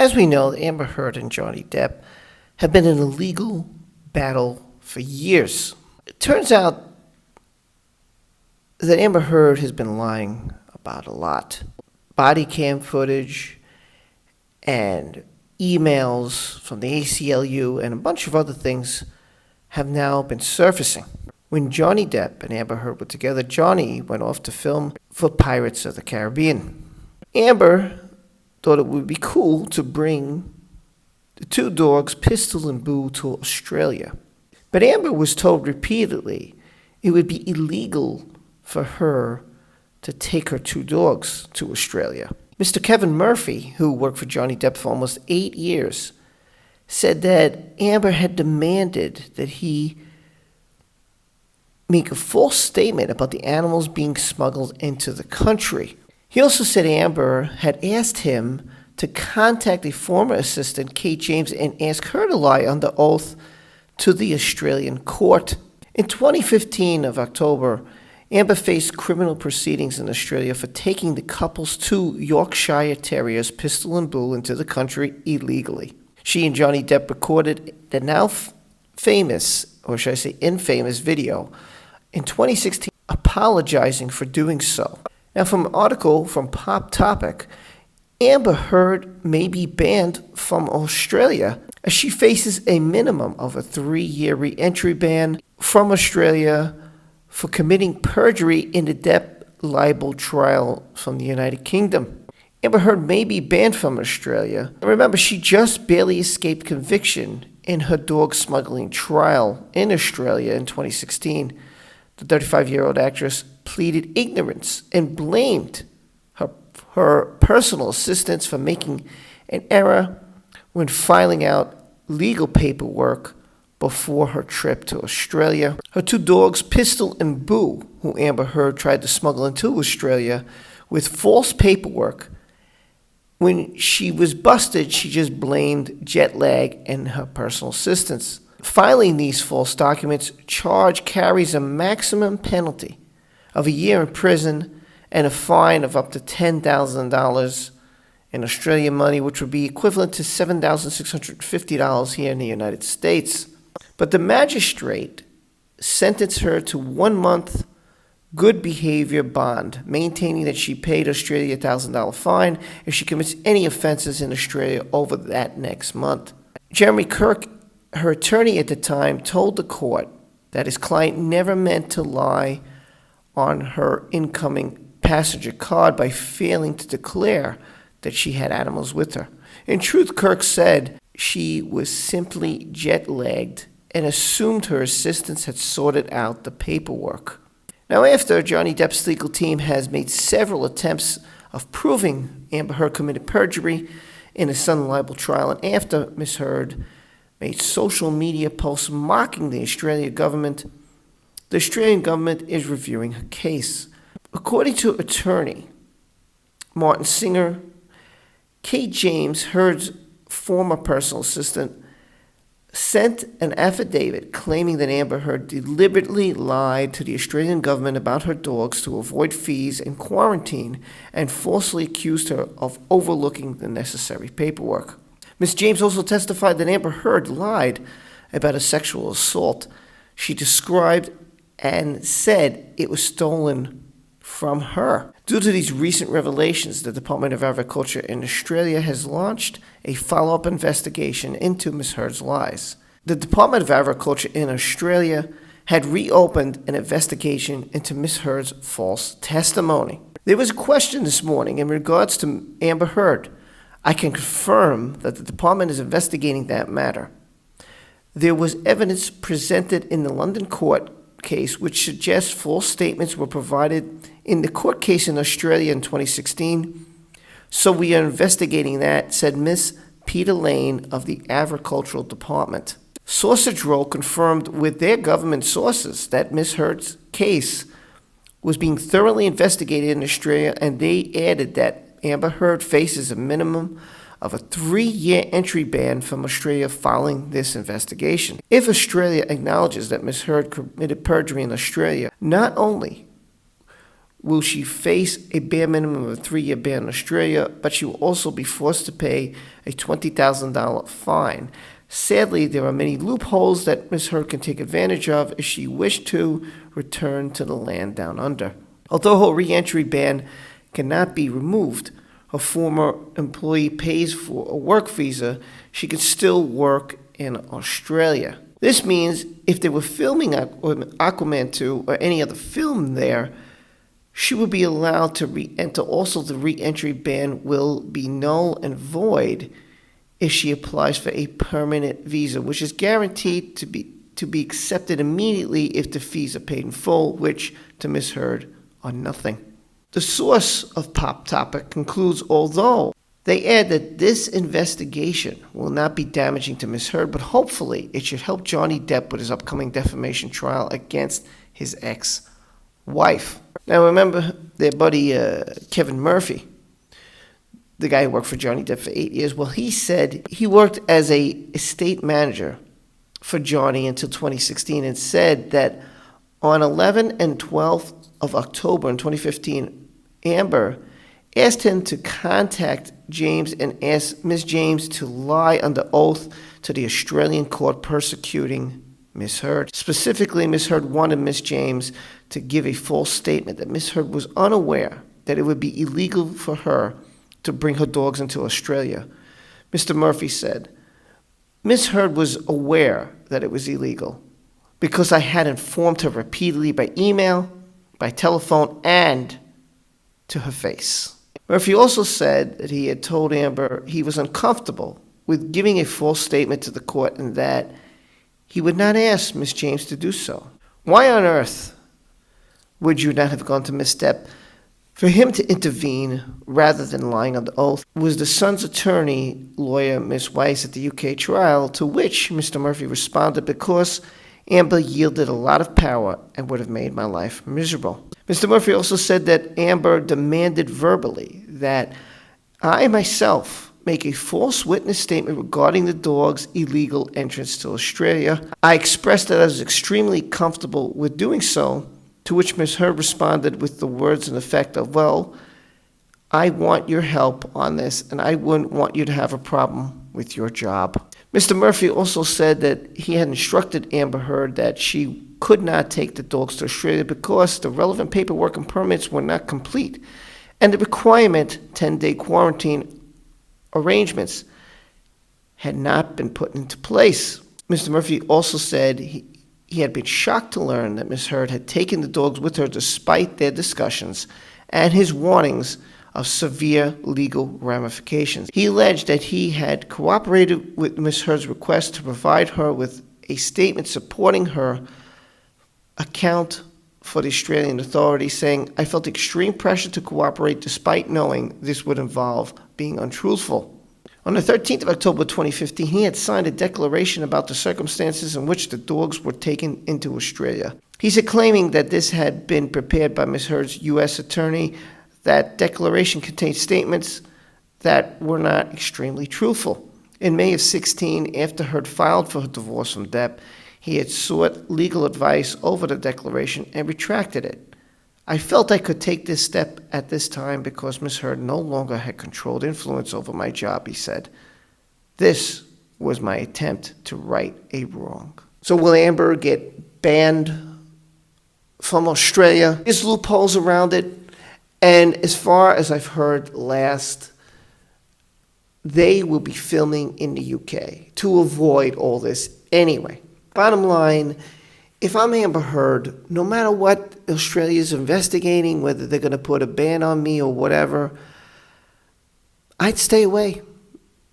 As we know, Amber Heard and Johnny Depp have been in a legal battle for years. It turns out that Amber Heard has been lying about a lot. Body cam footage and emails from the ACLU and a bunch of other things have now been surfacing. When Johnny Depp and Amber Heard were together, Johnny went off to film for Pirates of the Caribbean. Amber thought it would be cool to bring the two dogs, Pistol and Boo, to Australia. But Amber was told repeatedly it would be illegal for her to take her two dogs to Australia. Mr. Kevin Murphy, who worked for Johnny Depp for almost 8 years, said that Amber had demanded that he make a false statement about the animals being smuggled into the country. He also said Amber had asked him to contact a former assistant, Kate James, and ask her to lie under oath to the Australian court. In 2015 of October, Amber faced criminal proceedings in Australia for taking the couple's two Yorkshire Terriers, Pistol and Boo, into the country illegally. She and Johnny Depp recorded the now famous, or should I say infamous, video in 2016 apologizing for doing so. Now, from an article from Pop Topic, Amber Heard may be banned from Australia as she faces a minimum of a 3-year re-entry ban from Australia for committing perjury in the Depp libel trial from the United Kingdom. Amber Heard may be banned from Australia. Remember, she just barely escaped conviction in her dog smuggling trial in Australia in 2016. The 35-year-old actress pleaded ignorance and blamed her personal assistants for making an error when filing out legal paperwork before her trip to Australia. Her two dogs, Pistol and Boo, who Amber Heard tried to smuggle into Australia with false paperwork, when she was busted, she just blamed jet lag and her personal assistants. Filing these false documents carries a maximum penalty of a year in prison and a fine of up to $10,000 in Australian money, which would be equivalent to $7,650 here in the United States. But the magistrate sentenced her to 1 month good behavior bond, maintaining that she paid Australia a $1,000 fine if she commits any offenses in Australia over that next month. Jeremy Kirk, her attorney at the time, told the court that his client never meant to lie on her incoming passenger card by failing to declare that she had animals with her. In truth, Kirk said she was simply jet-lagged and assumed her assistants had sorted out the paperwork. Now, after Johnny Depp's legal team has made several attempts of proving Amber Heard committed perjury in a son libel trial, and after Ms. Heard made social media posts mocking the Australian government is reviewing her case. According to attorney Martin Singer, Kate James, Heard's former personal assistant, sent an affidavit claiming that Amber Heard deliberately lied to the Australian government about her dogs to avoid fees and quarantine and falsely accused her of overlooking the necessary paperwork. Ms. James also testified that Amber Heard lied about a sexual assault she described and said it was stolen from her. Due to these recent revelations, the Department of Agriculture in Australia has launched a follow-up investigation into Ms. Heard's lies. The Department of Agriculture in Australia had reopened an investigation into Ms. Heard's false testimony. There was a question this morning in regards to Amber Heard. I can confirm that the department is investigating that matter. There was evidence presented in the London court case which suggests false statements were provided in the court case in Australia in 2016. So we are investigating that, said Ms. Peter Lane of the Agricultural Department. Sausage Roll confirmed with their government sources that Ms. Heard's case was being thoroughly investigated in Australia, and they added that Amber Heard faces a minimum of a 3-year entry ban from Australia following this investigation. If Australia acknowledges that Ms. Heard committed perjury in Australia, not only will she face a bare minimum of a 3-year ban in Australia, but she will also be forced to pay a $20,000 fine. Sadly, there are many loopholes that Ms. Heard can take advantage of if she wished to return to the land down under. Although her re-entry ban cannot be removed, her former employee pays for a work visa, she can still work in Australia. This means if they were filming Aquaman 2 or any other film there, she would be allowed to re-enter. Also, the re-entry ban will be null and void if she applies for a permanent visa, which is guaranteed to be accepted immediately if the fees are paid in full, which to Ms. Heard are nothing. The source of Pop Topic concludes, although they add that this investigation will not be damaging to Ms. Heard, but hopefully it should help Johnny Depp with his upcoming defamation trial against his ex-wife. Now remember their buddy Kevin Murphy, the guy who worked for Johnny Depp for 8 years. Well, he said he worked as a estate manager for Johnny until 2016 and said that on 11 and 12th of October in 2015, Amber asked him to contact James and ask Ms. James to lie under oath to the Australian court persecuting Ms. Heard. Specifically, Ms. Heard wanted Ms. James to give a false statement that Ms. Heard was unaware that it would be illegal for her to bring her dogs into Australia. Mr. Murphy said, Ms. Heard was aware that it was illegal because I had informed her repeatedly by email, by telephone, and to her face. Murphy also said that he had told Amber he was uncomfortable with giving a false statement to the court and that he would not ask Ms. James to do so. Why on earth would you not have gone to Ms. Depp for him to intervene rather than lying under oath? Was the son's attorney, lawyer Ms. Weiss, at the UK trial, to which Mr. Murphy responded, because Amber yielded a lot of power and would have made my life miserable. Mr. Murphy also said that Amber demanded verbally that I myself make a false witness statement regarding the dog's illegal entrance to Australia. I expressed that I was extremely comfortable with doing so, to which Ms. Heard responded with the words in effect of, well, I want your help on this, and I wouldn't want you to have a problem with your job. Mr. Murphy also said that he had instructed Amber Heard that she could not take the dogs to Australia because the relevant paperwork and permits were not complete, and the requirement 10-day quarantine arrangements had not been put into place. Mr. Murphy also said he had been shocked to learn that Ms. Heard had taken the dogs with her despite their discussions and his warnings of severe legal ramifications. He alleged that he had cooperated with Ms. Heard's request to provide her with a statement supporting her account for the Australian authorities, saying, I felt extreme pressure to cooperate despite knowing this would involve being untruthful. On the 13th of October 2015, he had signed a declaration about the circumstances in which the dogs were taken into Australia. He said, claiming that this had been prepared by Ms. Heard's U.S. attorney. That declaration contained statements that were not extremely truthful. In May of 2016, after Heard filed for her divorce from Depp, he had sought legal advice over the declaration and retracted it. I felt I could take this step at this time because Ms. Heard no longer had controlled influence over my job, he said. This was my attempt to right a wrong. So will Amber get banned from Australia? There's loopholes around it. And as far as I've heard last, they will be filming in the UK to avoid all this anyway. Bottom line, if I'm Amber Heard, no matter what Australia's investigating, whether they're going to put a ban on me or whatever, I'd stay away.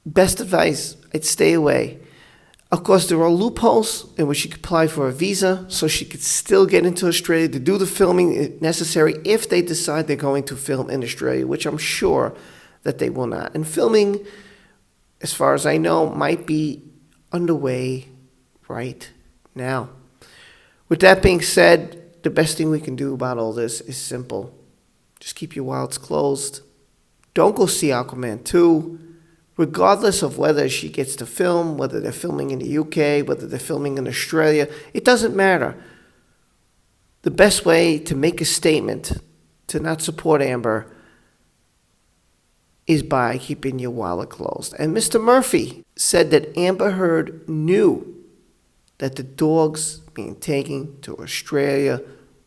Best advice, I'd stay away. Of course, there are loopholes in which she could apply for a visa, so she could still get into Australia to do the filming necessary if they decide they're going to film in Australia, which I'm sure that they will not. And filming, as far as I know, might be underway right now. With that being said, the best thing we can do about all this is simple. Just keep your wallets closed. Don't go see Aquaman 2. Regardless of whether she gets to film, whether they're filming in the UK, whether they're filming in Australia, it doesn't matter. The best way to make a statement to not support Amber is by keeping your wallet closed. And Mr. Murphy said that Amber Heard knew that the dogs being taken to Australia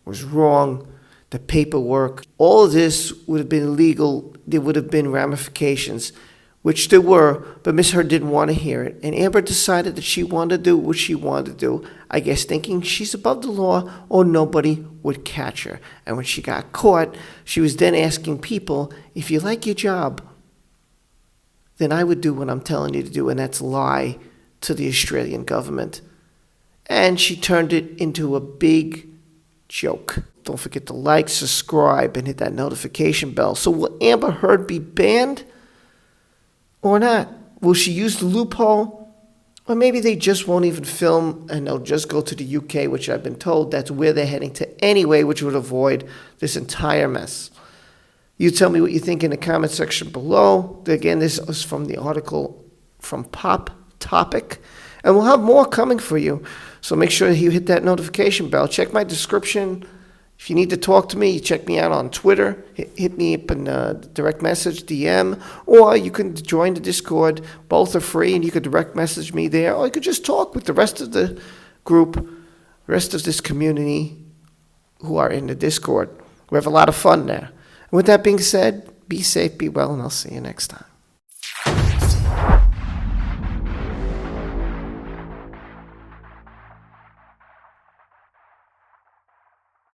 was wrong. The paperwork, all of this would have been illegal. There would have been ramifications, which there were, but Miss Heard didn't want to hear it. And Amber decided that she wanted to do what she wanted to do, I guess thinking she's above the law or nobody would catch her. And when she got caught, she was then asking people, if you like your job, then I would do what I'm telling you to do, and that's lie to the Australian government. And she turned it into a big joke. Don't forget to like, subscribe, and hit that notification bell. So will Amber Heard be banned or not? Will she use the loophole? Or maybe they just won't even film and they'll just go to the UK, which I've been told that's where they're heading to anyway, which would avoid this entire mess. You tell me what you think in the comment section below. Again, this is from the article from Pop Topic. And we'll have more coming for you. So make sure you hit that notification bell. Check my description. If you need to talk to me, check me out on Twitter. Hit me up in direct message, DM. Or you can join the Discord. Both are free, and you could direct message me there. Or you could just talk with the rest of the group, the rest of this community who are in the Discord. We have a lot of fun there. And with that being said, be safe, be well, and I'll see you next time.